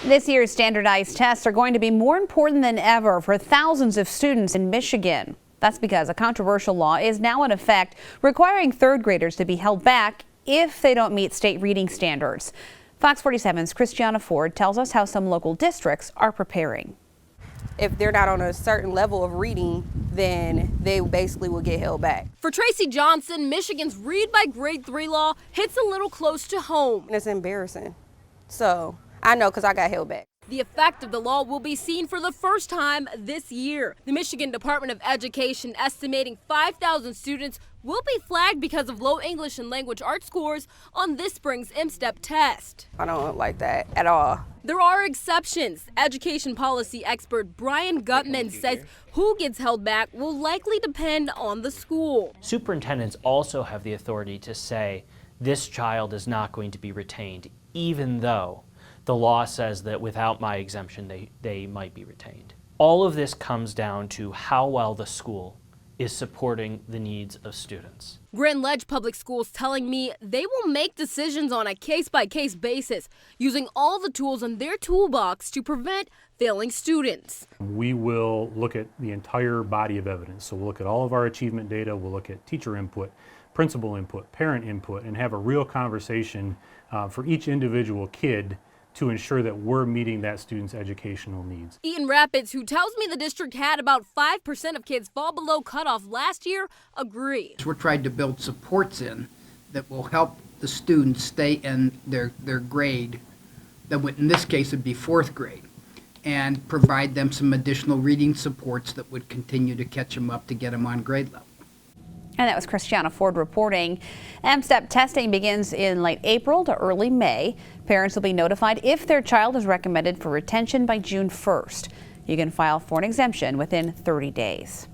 This year's standardized tests are going to be more important than ever for thousands of students in Michigan. That's because a controversial law is now in effect requiring third graders to be held back if they don't meet state reading standards. Fox 47's Christiana Ford tells us how some local districts are preparing. If they're not on a certain level of reading, then they basically will get held back. For Tracy Johnson, Michigan's Read by Grade 3 law hits a little close to home. And it's embarrassing. So I know because I got held back. The effect of the law will be seen for the first time this year. The Michigan Department of Education estimating 5,000 students will be flagged because of low English and language arts scores on this spring's M-STEP test. I don't like that at all. There are exceptions. Education policy expert Brian Gutman says who gets held back will likely depend on the school. Superintendents also have the authority to say this child is not going to be retained, even though the law says that without my exemption, they might be retained. All of this comes down to how well the school is supporting the needs of students. Grand Ledge Public Schools telling me they will make decisions on a case-by-case basis, using all the tools in their toolbox to prevent failing students. We will look at the entire body of evidence. So we'll look at all of our achievement data, we'll look at teacher input, principal input, parent input, and have a real conversation for each individual kid to ensure that we're meeting that student's educational needs. Eaton Rapids, who tells me the district had about 5% of kids fall below cutoff last year, agrees. We're trying to build supports in that will help the students stay in their grade, that would, in this case, would be fourth grade, and provide them some additional reading supports that would continue to catch them up to get them on grade level. And that was Christiana Ford reporting. M-STEP testing begins in late April to early May. Parents will be notified if their child is recommended for retention by June 1st. You can file for an exemption within 30 days.